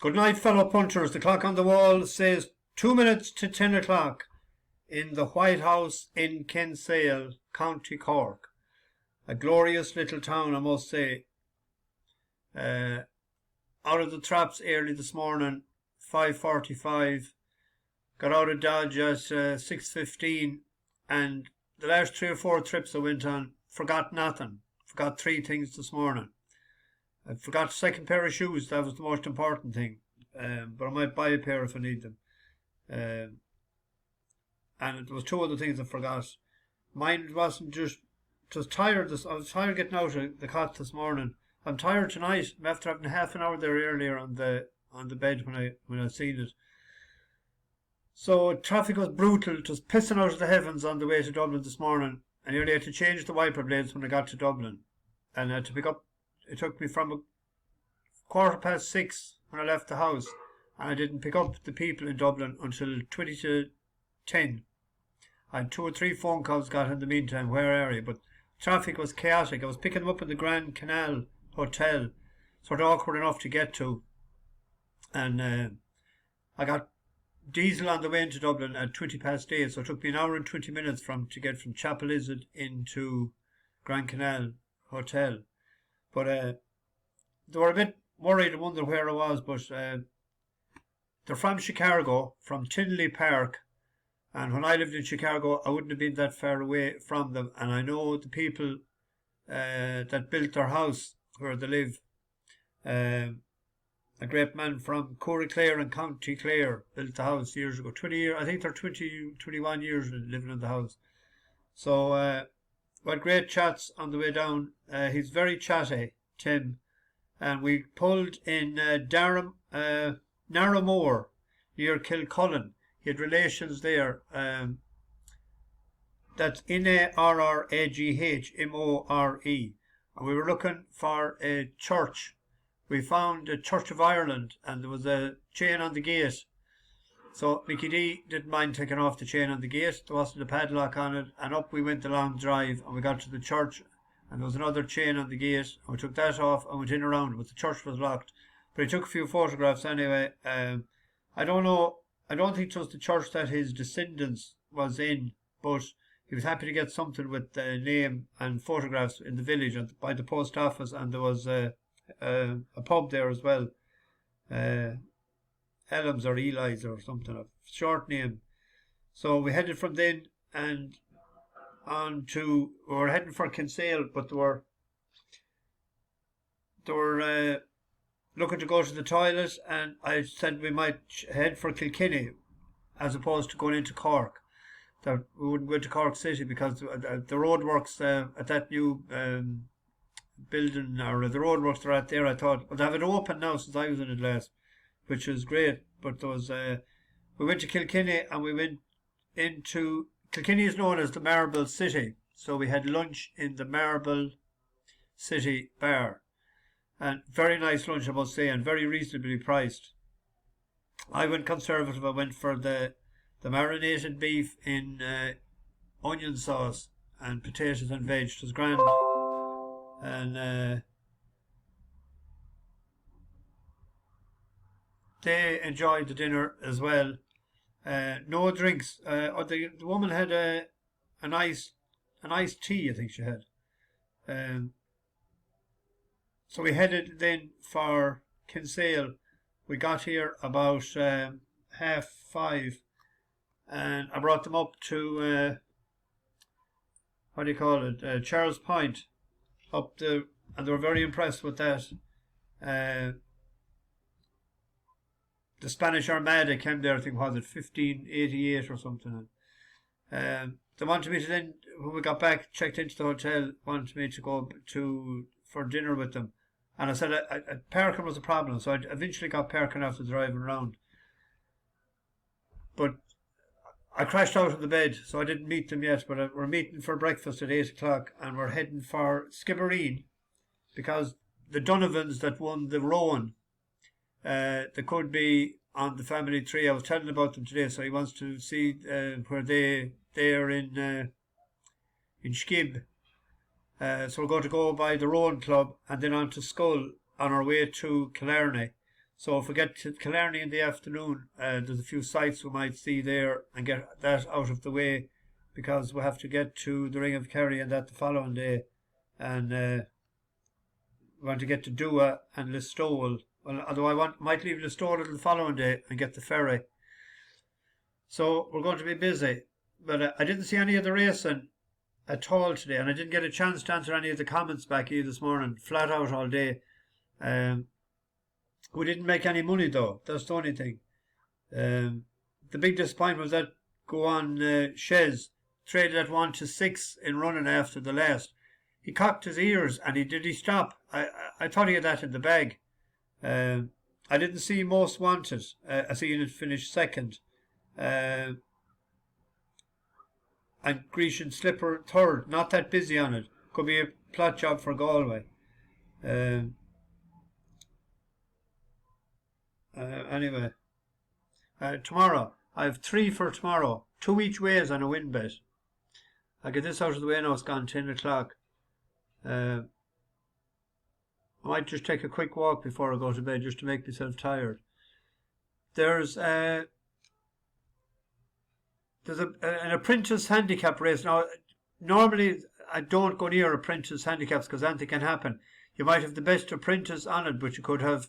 Good night, fellow punters. The clock on the wall says 2 minutes to 10 o'clock in the White House in Kinsale, County Cork. A glorious little town, I must say. Out of the traps early this morning, 5:45. Got out of Dodge at 6:15, and the last 3 or 4 trips I went on, forgot nothing. Forgot 3 things this morning. I forgot a second pair of shoes. That was the most important thing. But I might buy a pair if I need them. And there was 2 other things I forgot. Mine wasn't just tired. I was tired getting out of the cot this morning. I'm tired tonight. After having half an hour there earlier on the bed when I seen it. So traffic was brutal. It was pissing out of the heavens on the way to Dublin this morning. I nearly had to change the wiper blades when I got to Dublin. And I had to pick up. It took me from 6:15 when I left the house, and I didn't pick up the people in Dublin until 20 to 10. I had 2 or 3 phone calls got in the meantime. Where are you? But traffic was chaotic. I was picking them up in the Grand Canal Hotel, sort of awkward enough to get to, and I got diesel on the way into Dublin at 8:20, so it took me an hour and 20 minutes to get from Chapel Izzard into Grand Canal Hotel. But they were a bit worried and wondered where I was, but they're from Chicago, from Tinley Park, and when I lived in Chicago, I wouldn't have been that far away from them, and I know the people that built their house where they live. A great man from Clare and County Clare built the house years ago. 20 years, I think they're 21 years living in the house. So we had great chats on the way down. He's very chatty, Tim. And we pulled in Narramore, near Kilcullen. He had relations there. That's Narraghmore. And we were looking for a church. We found a Church of Ireland, and there was a chain on the gate. So Mickey D didn't mind taking off the chain on the gate. There wasn't a padlock on it, and up we went the long drive, and we got to the church, and there was another chain on the gate, and we took that off and went in around, but the church was locked. But he took a few photographs anyway. I don't know. I don't think it was the church that his descendants was in, but he was happy to get something with the name and photographs in the village and by the post office, and there was a pub there as well. Elms or Eli's or something, a short name. So we headed from then and we were heading for Kinsale, but they were looking to go to the toilet, and I said we might head for Kilkenny as opposed to going into Cork. That we wouldn't go to Cork City because the roadworks at that new building, or the roadworks are at there. I thought, well, they have it open now since I was in it last, which was great. But there was we went to Kilkenny, and we went into Kilkenny is known as the Marble City, so we had lunch in the Marble City bar, and very nice lunch, I must say, and very reasonably priced. I went conservative. I went for the marinated beef in onion sauce and potatoes and veg. It was grand. And they enjoyed the dinner as well. No drinks. The woman had an iced tea, I think she had. So we headed then for Kinsale. We got here about 5:30, and I brought them up to Charles Point. And they were very impressed with that. The Spanish Armada came there, I think, was it 1588 or something. They wanted me to then, when we got back, checked into the hotel, wanted me to go for dinner with them. And I said parking was a problem, so I eventually got parking after driving around. But I crashed out of the bed, so I didn't meet them yet, but we're meeting for breakfast at 8 o'clock, and we're heading for Skibbereen, because the Donovans that won the Rowan, they could be on the family tree. I was telling about them today, so he wants to see where they're in Skib. So we're going to go by the Rowan Club and then on to Skull on our way to Killarney. So if we get to Killarney in the afternoon, there's a few sites we might see there and get that out of the way, because we have to get to the Ring of Kerry and that the following day, and we want to get to Dua and Listowel. Well, although might leave Listowel the following day and get the ferry. So we're going to be busy. But I didn't see any of the racing at all today, and I didn't get a chance to answer any of the comments back here this morning, flat out all day. We didn't make any money though, that's the only thing. The big disappointment was that Go On Shez traded at 1 to 6 in running after the last. He cocked his ears and he stop. I thought he had that in the bag. I didn't see Most Wanted. I seen it finish second. And Grecian Slipper third. Not that busy on it. Could be a plot job for Galway. Anyway, tomorrow I have 3 for tomorrow, 2 each ways on a win bet. I'll get this out of the way now. It's gone 10 o'clock. I might just take a quick walk before I go to bed, just to make myself tired. There's an apprentice handicap race now. Normally I don't go near apprentice handicaps because anything can happen. You might have the best apprentice on it, but you could have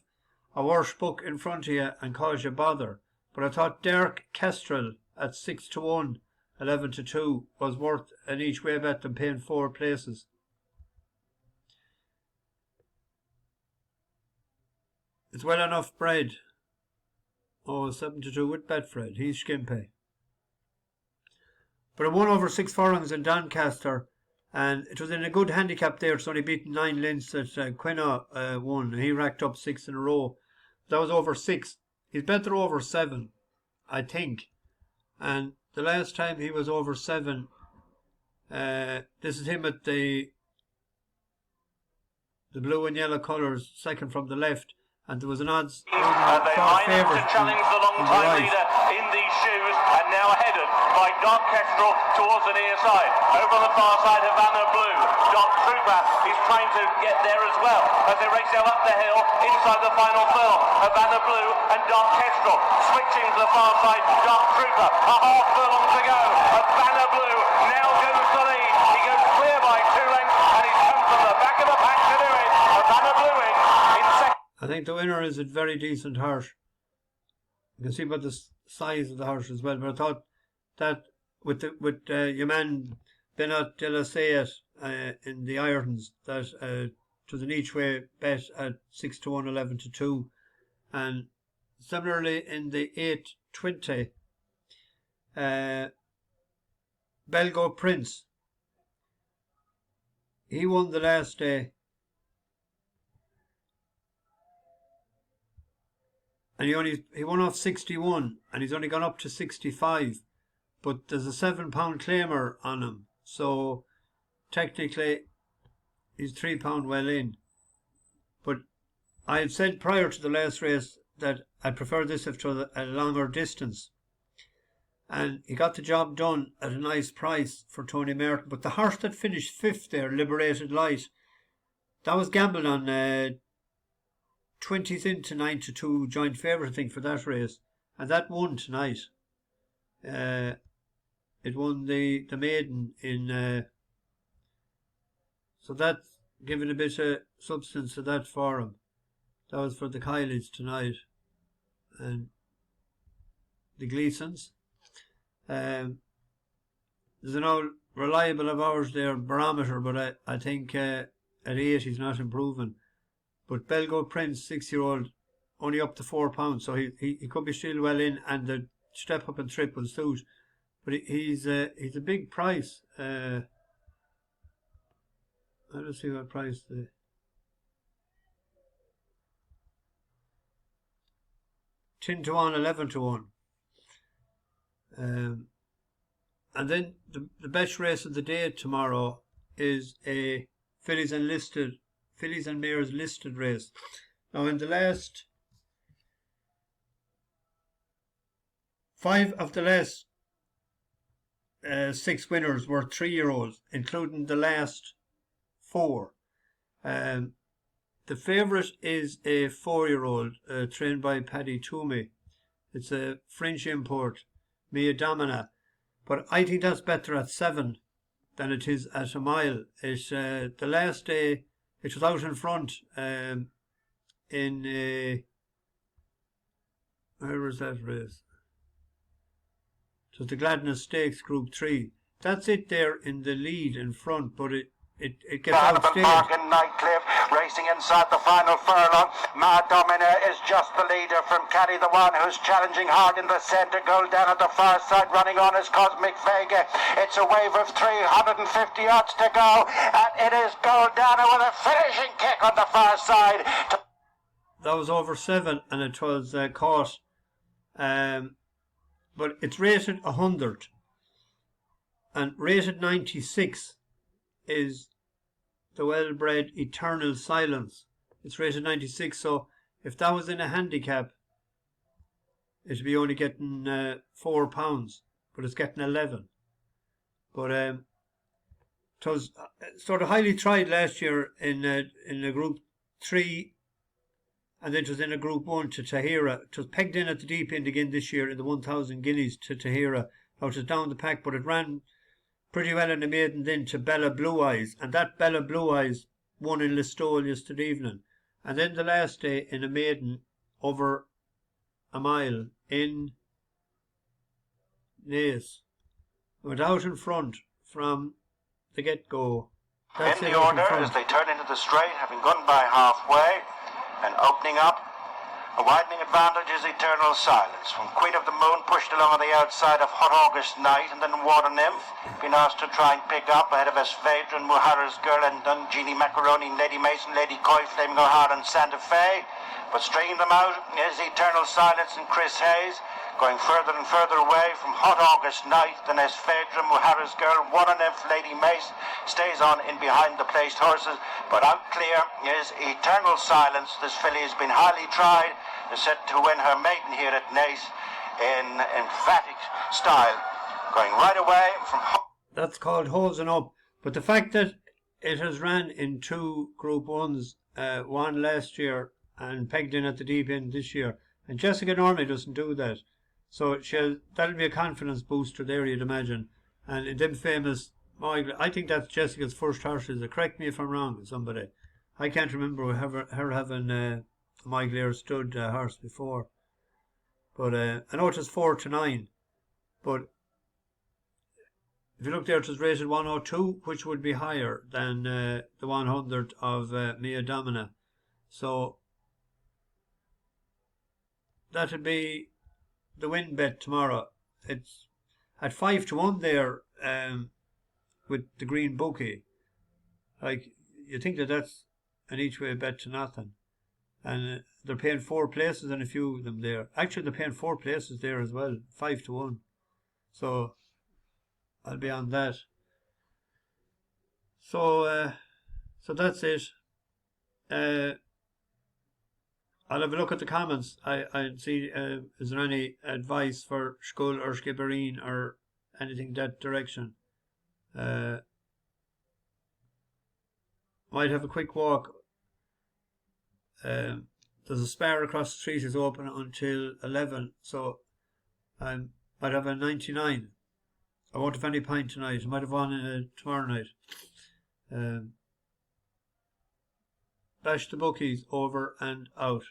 a worse book in front of you and cause you bother. But I thought Dark Kestral at 6 to 1, 11 to 2 was worth an each way bet than paying 4 places. It's well enough bred. Oh, 7 to 2 with Betfred. He's skimpy. But I won over 6 furlongs in Doncaster, and it was in a good handicap there. It's only beaten 9 lengths that Quina won. He racked up 6 in a row. That was over 6. He's better over 7, I think. And the last time he was over 7, this is him at the blue and yellow colours, second from the left. And there was an odds they line up to challenge the long-time leader in these shoes, and now headed by Dark Kestral towards the near side. Over on the far side, Havana Blue. Doc Trooper is trying to get there as well as they race up the hill inside the final furlong. Havana Blue and Dark Kestral switching to the far side. Dark Trooper, a half furlong to go. Havana Blue now goes to lead. He goes clear by 2 lengths, and he's come from the back of the pack to do it. Havana Blue in second. I think the winner is a very decent horse. You can see about the size of the horse as well. But I thought that with your man Benot de la Sayet in the Irons, that it was an each way bet at 6 to 1, 11 to 2. And similarly in the 820, Belgoprince, he won the last day. And he won off 61, and he's only gone up to 65. But there's a £7 claimer on him, so technically he's £3 well in. But I had said prior to the last race that I'd prefer this if it was a longer distance. And he got the job done at a nice price for Tony Merton. But the horse that finished 5th there, Liberated Light, that was gambled on 20th into 9 to 2 joint favourite, I think, for that race, and that won tonight. It won the maiden in, so that's given a bit of substance to that for him. That was for the Kylies tonight, and the Gleasons. There's an old reliable of ours there, Barometer, but I think at 8 he's not improving. But Belgoprince, 6-year-old, only up to £4, so he could be still well in, and the step up and trip will suit. But he's a big price. Let's see what price the 10 to 1, 11 to 1. And then the best race of the day tomorrow is a Fillies and Mares listed race. Now in the last 5 of the last 6 winners were 3-year-olds, including the last 4. The favourite is a 4-year-old trained by Paddy Toomey. It's a French import, Mia Domina. But I think that's better at 7 than it is at a mile. It's the last day it was out in front in where was that race? It was the Gladness Stakes Group 3. That's it there in the lead in front, but it gets outstayed. Park and Nightcliff racing inside the final furlong. Ma Domina is just the leader from Caddy, the one who's challenging hard in the centre. Goal down at the far side, running on is Cosmic Vega. It's a wave of 350 yards to go, and it is Goal down with a finishing kick on the far side. That was over 7, and it was caught. But it's rated 100, and rated 96 is the well-bred Eternal Silence. It's rated 96, so if that was in a handicap, it'd be only getting £4, but it's getting 11. But it was sort of highly tried last year in a Group 3, and then it was in a Group 1 to Tahira. It was pegged in at the deep end again this year in the 1,000 guineas to Tahira. Now it was down the pack, but it ran pretty well in the maiden then to Bella Blue Eyes, and that Bella Blue Eyes won in Listowel yesterday evening. And then the last day in a maiden over a mile in Naas, went out in front from the get-go. That's in the order as they turn into the straight, having gone by halfway and opening up. A widening advantage is Eternal Silence. From Queen of the Moon pushed along on the outside of Hot August Night, and then Water Nymph been asked to try and pick up ahead of Esphedra and Muhara's Girl and Genie Macaroni, Lady Mason, Lady Coy, Flaming O'Hara and Santa Fe. But stringing them out is Eternal Silence and Chris Hayes, going further and further away from Hot August Night. Then Esphedra, Muhara's Girl, Water Nymph, Lady Mace stays on in behind the placed horses, but out clear is Eternal Silence. This filly has been highly tried, is set to win her maiden here at Naas in emphatic style, going right away from. That's called hosing up. But the fact that it has ran in 2 Group 1s, one last year and pegged in at the deep end this year, and Jessica normally doesn't do that. So that'll be a confidence booster there, you'd imagine. And in them famous, I think that's Jessica's first horse. Correct me if I'm wrong, somebody. I can't remember her having a Migler stud horse before. But I know it was 4 to 9. But if you look there, it was rated 102, which would be higher than the 100 of Mia Domina. So that'll be the win bet tomorrow. It's at 5 to 1 there with the green bookie. Like, you think that's an each way bet to nothing. And they're paying 4 places and a few of them there. Actually, they're paying 4 places there as well, 5 to 1. So I'll be on that. So that's it. I'll have a look at the comments. I'd see is there any advice for Schull or Skibbereen or anything that direction. Might have a quick walk. There's a spar across the street is open until 11, so I might have a 99. I won't have any pint tonight. I might have one tomorrow night. Bash the bookies, over and out.